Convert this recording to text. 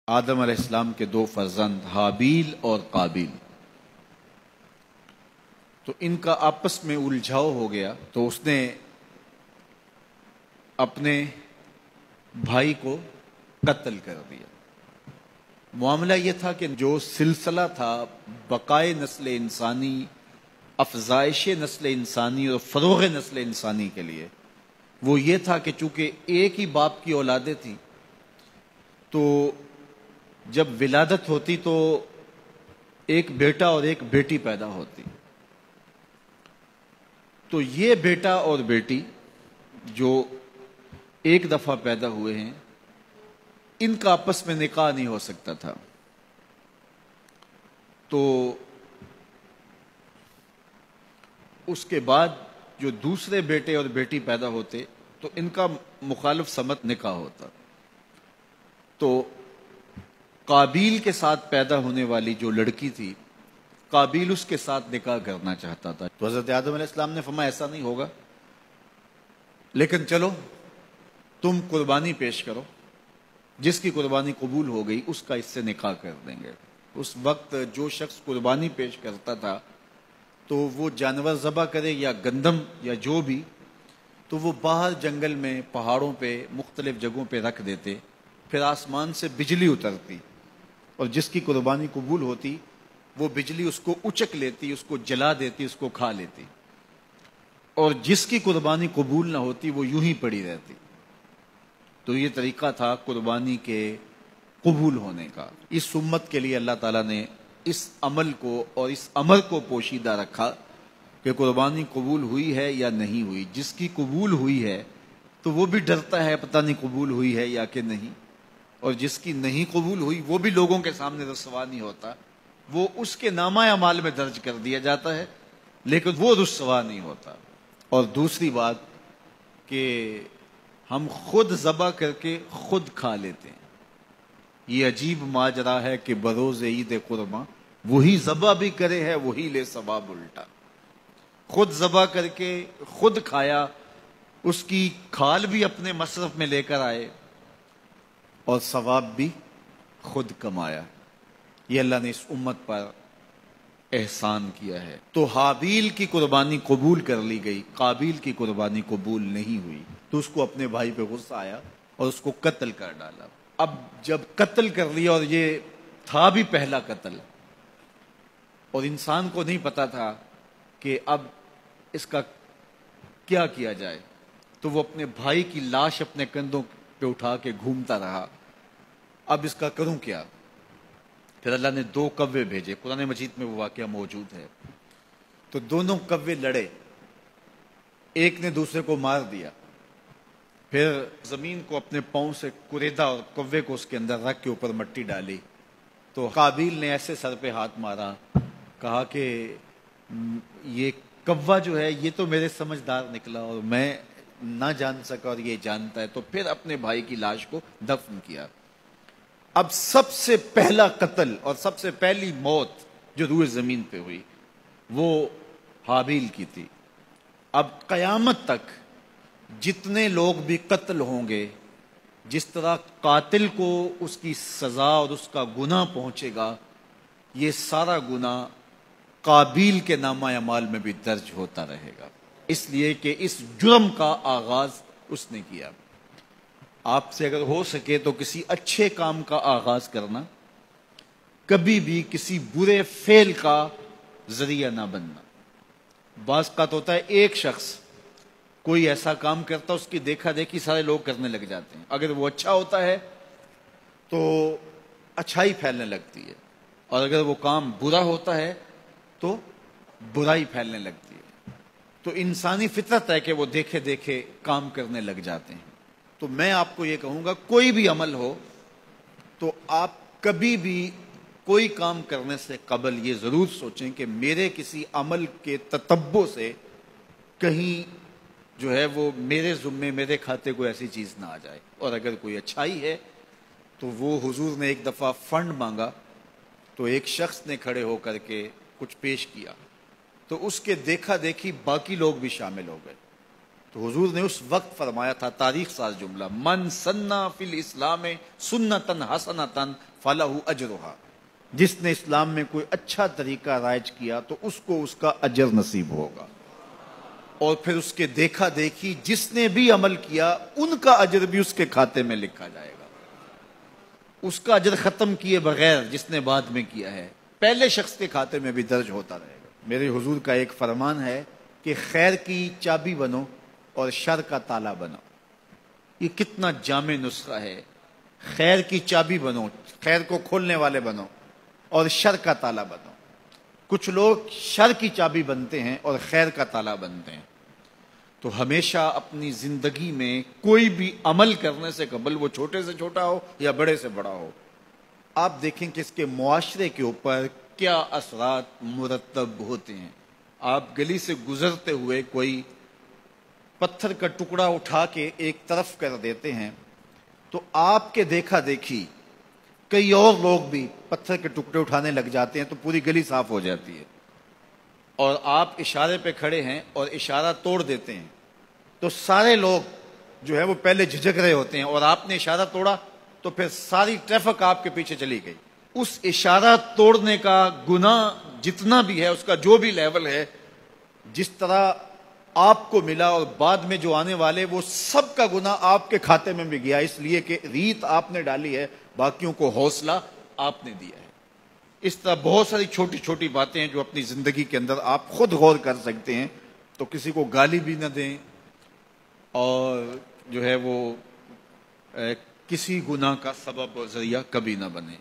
آدم علیہ السلام کے دو فرزند حابیل اور قابیل، تو ان کا آپس میں الجھاؤ ہو گیا، تو اس نے اپنے بھائی کو قتل کر دیا۔ معاملہ یہ تھا کہ جو سلسلہ تھا بقائے نسل انسانی، افزائش نسل انسانی اور فروغ نسل انسانی کے لیے، وہ یہ تھا کہ چونکہ ایک ہی باپ کی اولادیں تھیں، تو جب ولادت ہوتی تو ایک بیٹا اور ایک بیٹی پیدا ہوتی، تو یہ بیٹا اور بیٹی جو ایک دفعہ پیدا ہوئے ہیں، ان کا آپس میں نکاح نہیں ہو سکتا تھا، تو اس کے بعد جو دوسرے بیٹے اور بیٹی پیدا ہوتے تو ان کا مخالف سمت نکاح ہوتا۔ تو قابیل کے ساتھ پیدا ہونے والی جو لڑکی تھی، قابیل اس کے ساتھ نکاح کرنا چاہتا تھا، تو حضرت آدم علیہ السلام نے فرمایا ایسا نہیں ہوگا، لیکن چلو تم قربانی پیش کرو، جس کی قربانی قبول ہو گئی اس کا اس سے نکاح کر دیں گے۔ اس وقت جو شخص قربانی پیش کرتا تھا تو وہ جانور ذبح کرے یا گندم یا جو بھی، تو وہ باہر جنگل میں پہاڑوں پہ مختلف جگہوں پہ رکھ دیتے، پھر آسمان سے بجلی اترتی اور جس کی قربانی قبول ہوتی وہ بجلی اس کو اچک لیتی، اس کو جلا دیتی، اس کو کھا لیتی، اور جس کی قربانی قبول نہ ہوتی وہ یوں ہی پڑی رہتی۔ تو یہ طریقہ تھا قربانی کے قبول ہونے کا۔ اس امت کے لیے اللہ تعالیٰ نے اس عمل کو اور اس امر کو پوشیدہ رکھا کہ قربانی قبول ہوئی ہے یا نہیں ہوئی۔ جس کی قبول ہوئی ہے تو وہ بھی ڈرتا ہے پتہ نہیں قبول ہوئی ہے یا کہ نہیں، اور جس کی نہیں قبول ہوئی وہ بھی لوگوں کے سامنے رسوا نہیں ہوتا، وہ اس کے نامہ اعمال میں درج کر دیا جاتا ہے لیکن وہ رسوا نہیں ہوتا۔ اور دوسری بات کہ ہم خود ذبح کر کے خود کھا لیتے ہیں۔ یہ عجیب ماجرا ہے کہ بروز عید قرباں وہی ذبح بھی کرے ہے وہی لے ثواب الٹا۔ خود ذبح کر کے خود کھایا، اس کی کھال بھی اپنے مصرف میں لے کر آئے اور ثواب بھی خود کمایا۔ یہ اللہ نے اس امت پر احسان کیا ہے۔ تو حابیل کی قربانی قبول کر لی گئی، قابیل کی قربانی قبول نہیں ہوئی، تو اس کو اپنے بھائی پہ غصہ آیا اور اس کو قتل کر ڈالا۔ اب جب قتل کر لیا، اور یہ تھا بھی پہلا قتل، اور انسان کو نہیں پتا تھا کہ اب اس کا کیا کیا جائے، تو وہ اپنے بھائی کی لاش اپنے کندھوں پہ اٹھا کے گھومتا رہا، اب اس کا کروں کیا؟ پھر اللہ نے دو کوے بھیجے، قرآن مجید میں وہ واقعہ موجود ہے۔ تو دونوں کوے لڑے، ایک نے دوسرے کو مار دیا، پھر زمین کو اپنے پاؤں سے کریدا اور کوے کو اس کے اندر رکھ کے اوپر مٹی ڈالی۔ تو قابیل نے ایسے سر پہ ہاتھ مارا، کہا کہ یہ کوا جو ہے یہ تو میرے سمجھدار نکلا اور میں نہ جان سکا اور یہ جانتا ہے، تو پھر اپنے بھائی کی لاش کو دفن کیا۔ اب سب سے پہلا قتل اور سب سے پہلی موت جو روئے زمین پہ ہوئی وہ حابیل کی تھی۔ اب قیامت تک جتنے لوگ بھی قتل ہوں گے، جس طرح قاتل کو اس کی سزا اور اس کا گناہ پہنچے گا، یہ سارا گناہ قابیل کے نامہ اعمال میں بھی درج ہوتا رہے گا، اس لیے کہ اس جرم کا آغاز اس نے کیا۔ آپ سے اگر ہو سکے تو کسی اچھے کام کا آغاز کرنا، کبھی بھی کسی برے فعل کا ذریعہ نہ بننا۔ بعض کا تو ہوتا ہے ایک شخص کوئی ایسا کام کرتا، اس کی دیکھا دیکھی سارے لوگ کرنے لگ جاتے ہیں، اگر وہ اچھا ہوتا ہے تو اچھائی پھیلنے لگتی ہے، اور اگر وہ کام برا ہوتا ہے تو برائی پھیلنے لگتی ہے۔ تو انسانی فطرت ہے کہ وہ دیکھے دیکھے کام کرنے لگ جاتے ہیں۔ تو میں آپ کو یہ کہوں گا، کوئی بھی عمل ہو تو آپ کبھی بھی کوئی کام کرنے سے قبل یہ ضرور سوچیں کہ میرے کسی عمل کے تتبع سے کہیں جو ہے وہ میرے ذمے میرے کھاتے کو ایسی چیز نہ آ جائے۔ اور اگر کوئی اچھائی ہے تو وہ حضور نے ایک دفعہ فنڈ مانگا، تو ایک شخص نے کھڑے ہو کر کے کچھ پیش کیا، تو اس کے دیکھا دیکھی باقی لوگ بھی شامل ہو گئے، تو تو حضور نے اس وقت فرمایا تھا تاریخ ساز جملہ، من سنّا فی الاسلام سنتن حسنتن فلہ اجرھا، جس نے اسلام میں کوئی اچھا طریقہ رائج کیا تو اس کو اس کا اجر نصیب ہوگا، اور پھر اس کے دیکھا دیکھی جس نے بھی عمل کیا ان کا اجر بھی اس کے کھاتے میں لکھا جائے گا، اس کا اجر ختم کیے بغیر جس نے بعد میں کیا ہے پہلے شخص کے کھاتے میں بھی درج ہوتا رہے گا۔ میرے حضور کا ایک فرمان ہے کہ خیر کی چابی بنو اور شر کا تالا بنو۔ یہ کتنا جامع نسخہ ہے، خیر کی چابی بنو، خیر کو کھولنے والے بنو، اور شر کا تالا بنو۔ کچھ لوگ شر کی چابی بنتے ہیں اور خیر کا تالا بنتے ہیں۔ تو ہمیشہ اپنی زندگی میں کوئی بھی عمل کرنے سے قبل، وہ چھوٹے سے چھوٹا ہو یا بڑے سے بڑا ہو، آپ دیکھیں کہ اس کے معاشرے کے اوپر کیا اثرات مرتب ہوتے ہیں۔ آپ گلی سے گزرتے ہوئے کوئی پتھر کا ٹکڑا اٹھا کے ایک طرف کر دیتے ہیں تو آپ کے دیکھا دیکھی کئی اور لوگ بھی پتھر کے ٹکڑے اٹھانے لگ جاتے ہیں تو پوری گلی صاف ہو جاتی ہے، اور آپ اشارے پہ کھڑے ہیں اور اشارہ توڑ دیتے ہیں تو سارے لوگ جو ہے وہ پہلے جھجک رہے ہوتے ہیں، اور آپ نے اشارہ توڑا تو پھر ساری ٹریفک آپ کے پیچھے چلی گئی۔ اس اشارہ توڑنے کا گناہ جتنا بھی ہے، اس کا جو بھی لیول ہے، جس طرح آپ کو ملا اور بعد میں جو آنے والے، وہ سب کا گناہ آپ کے کھاتے میں بھی گیا، اس لیے کہ ریت آپ نے ڈالی ہے، باقیوں کو حوصلہ آپ نے دیا ہے۔ اس طرح بہت ساری چھوٹی چھوٹی باتیں ہیں جو اپنی زندگی کے اندر آپ خود غور کر سکتے ہیں، تو کسی کو گالی بھی نہ دیں اور جو ہے وہ کسی گناہ کا سبب اور ذریعہ کبھی نہ بنے۔